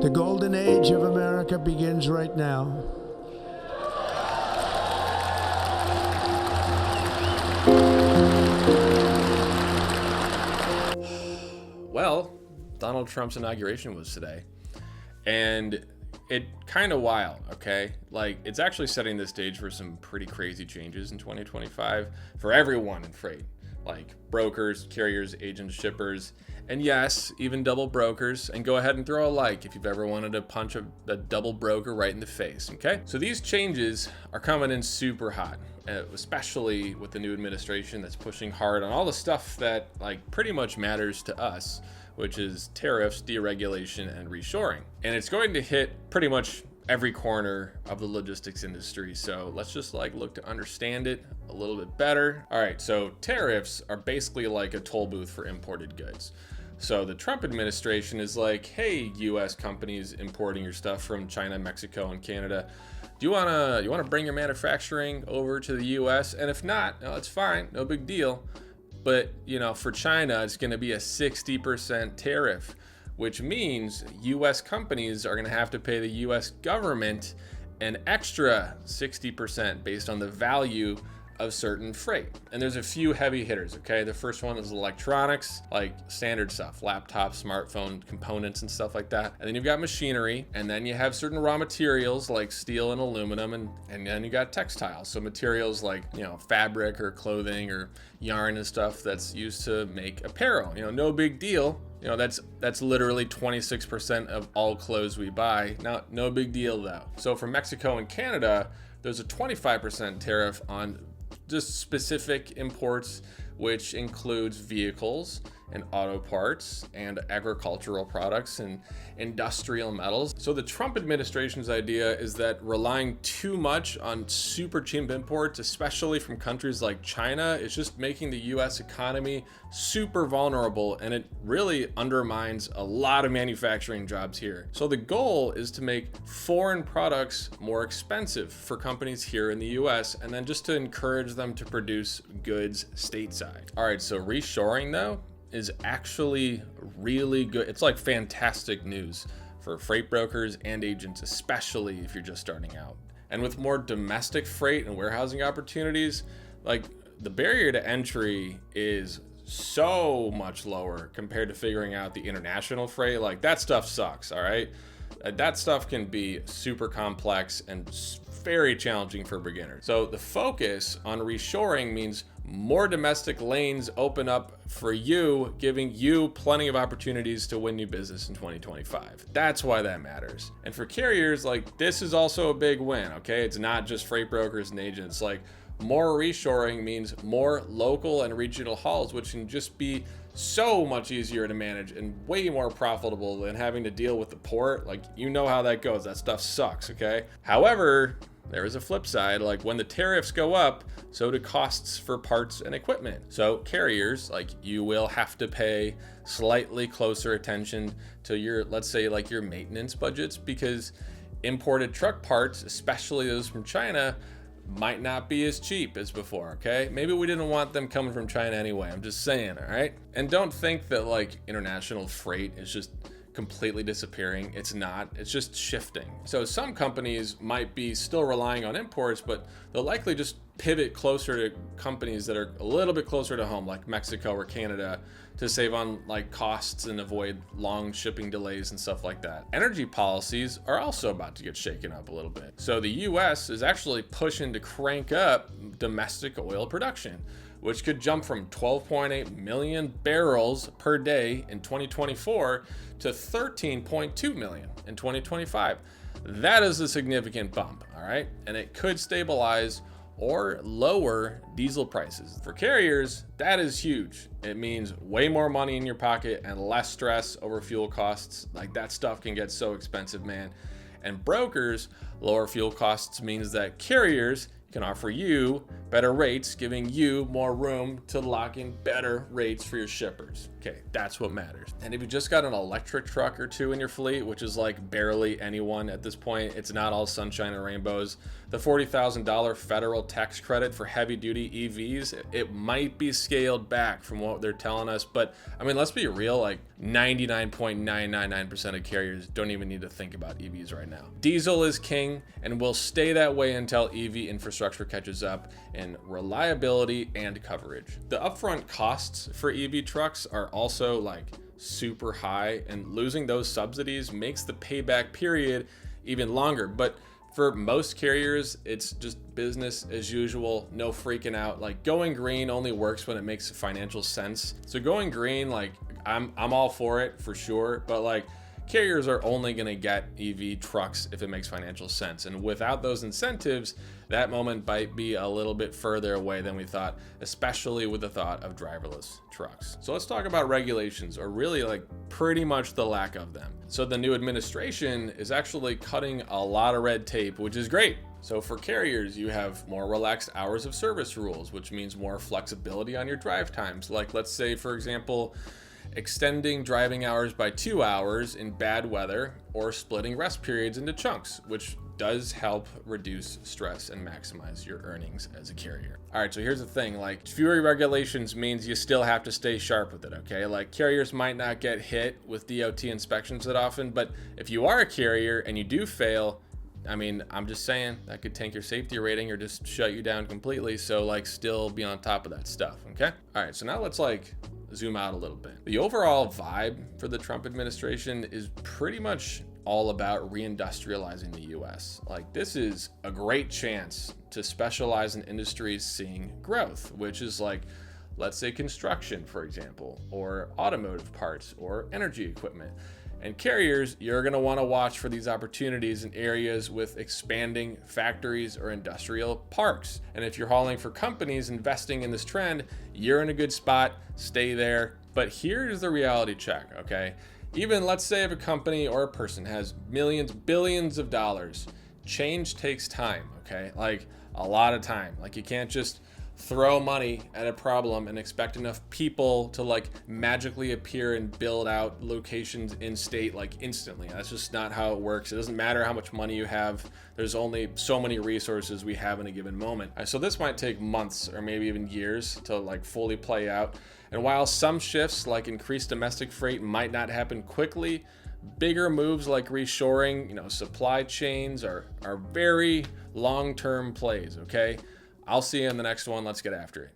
The golden age of America begins right now. Well, Donald Trump's inauguration was today, and it kind of wild, okay? Like, it's actually setting the stage for some pretty crazy changes in 2025 for everyone in freight, like brokers, carriers, agents, shippers, and yes, even double brokers. And go ahead and throw a like if you've ever wanted to punch a double broker right in the face, okay? So these changes are coming in super hot, especially with the new administration that's pushing hard on all the stuff that like pretty much matters to us, which is tariffs, deregulation, and reshoring. And it's going to hit pretty much every corner of the logistics industry. So let's just look to understand it a little bit better. All right, so tariffs are basically like a toll booth for imported goods. So the Trump administration is like, hey, US companies importing your stuff from China, Mexico, and Canada, do you wanna bring your manufacturing over to the US? And if not, no, it's fine, no big deal. But for China, it's gonna be a 60% tariff, which means US companies are gonna have to pay the US government an extra 60% based on the value of certain freight. And there's a few heavy hitters, okay? The first one is electronics, like standard stuff, laptops, smartphone components and stuff like that. And then you've got machinery, and then you have certain raw materials like steel and aluminum, and then you got textiles. So materials like, fabric or clothing or yarn and stuff that's used to make apparel. No big deal. That's literally 26% of all clothes we buy. Now, no big deal though. So for Mexico and Canada, there's a 25% tariff on just specific imports, which includes vehicles and auto parts and agricultural products and industrial metals. So the Trump administration's idea is that relying too much on super cheap imports, especially from countries like China, is just making the US economy super vulnerable, and it really undermines a lot of manufacturing jobs here. So the goal is to make foreign products more expensive for companies here in the US, and then just to encourage them to produce goods stateside. All right, so reshoring though is actually really good. It's like fantastic news for freight brokers and agents, especially if you're just starting out. And with more domestic freight and warehousing opportunities, like the barrier to entry is so much lower compared to figuring out the international freight. Like that stuff sucks, all right? That stuff can be super complex and very challenging for beginners. So the focus on reshoring means more domestic lanes open up for you, giving you plenty of opportunities to win new business in 2025. That's why that matters. And for carriers, this is also a big win, okay? It's not just freight brokers and agents. More reshoring means more local and regional hauls, which can just be so much easier to manage and way more profitable than having to deal with the port. How that goes. That stuff sucks, okay? However, there is a flip side. When the tariffs go up, so do costs for parts and equipment. So carriers, you will have to pay slightly closer attention to your, let's say, your maintenance budgets, because imported truck parts, especially those from China, might not be as cheap as before, okay? Maybe we didn't want them coming from China anyway. I'm just saying, all right? And don't think that international freight is just completely disappearing. It's not. It's just shifting. So some companies might be still relying on imports, but they'll likely just pivot closer to companies that are a little bit closer to home, like Mexico or Canada, to save on costs and avoid long shipping delays and stuff like that. Energy policies are also about to get shaken up a little bit. So the US is actually pushing to crank up domestic oil production, which could jump from 12.8 million barrels per day in 2024 to 13.2 million in 2025. That is a significant bump, all right? And it could stabilize or lower diesel prices. For carriers, that is huge. It means way more money in your pocket and less stress over fuel costs. That stuff can get so expensive, man. And brokers, lower fuel costs means that carriers can offer you better rates, giving you more room to lock in better rates for your shippers. Okay, that's what matters. And if you just got an electric truck or two in your fleet, which is like barely anyone at this point, it's not all sunshine and rainbows. The $40,000 federal tax credit for heavy duty EVs, it might be scaled back from what they're telling us. But I mean, let's be real, like 99.999% of carriers don't even need to think about EVs right now. Diesel is king and will stay that way until EV infrastructure catches up in reliability and coverage. The upfront costs for EV trucks are also like super high, and losing those subsidies makes the payback period even longer. But for most carriers, it's just business as usual, no freaking out. Like going green only works when it makes financial sense. So going green, like I'm all for it for sure, but like carriers are only going to get EV trucks if it makes financial sense. And without those incentives, that moment might be a little bit further away than we thought, especially with the thought of driverless trucks. So let's talk about regulations, or really like pretty much the lack of them. So the new administration is actually cutting a lot of red tape, which is great. So for carriers, you have more relaxed hours of service rules, which means more flexibility on your drive times. Like let's say, for example, extending driving hours by 2 hours in bad weather, or splitting rest periods into chunks, which does help reduce stress and maximize your earnings as a carrier. All right, so here's the thing, like fewer regulations means you still have to stay sharp with it, okay? Like carriers might not get hit with DOT inspections that often, but if you are a carrier and you do fail, I mean, I'm just saying that could tank your safety rating or just shut you down completely. So like still be on top of that stuff, okay? All right, so now let's like zoom out a little bit. The overall vibe for the Trump administration is pretty much all about reindustrializing the US. Like this is a great chance to specialize in industries seeing growth, which is like, let's say construction, for example, or automotive parts or energy equipment. And carriers, you're going to want to watch for these opportunities in areas with expanding factories or industrial parks. And if you're hauling for companies investing in this trend, you're in a good spot, stay there. But here's the reality check, okay? Even let's say if a company or a person has millions, billions of dollars, change takes time, okay? Like a lot of time. Like you can't just throw money at a problem and expect enough people to like magically appear and build out locations in state like instantly. That's just not how it works. It doesn't matter how much money you have. There's only so many resources we have in a given moment. So this might take months or maybe even years to like fully play out. And while some shifts like increased domestic freight might not happen quickly, bigger moves like reshoring, supply chains are very long-term plays, okay? I'll see you in the next one. Let's get after it.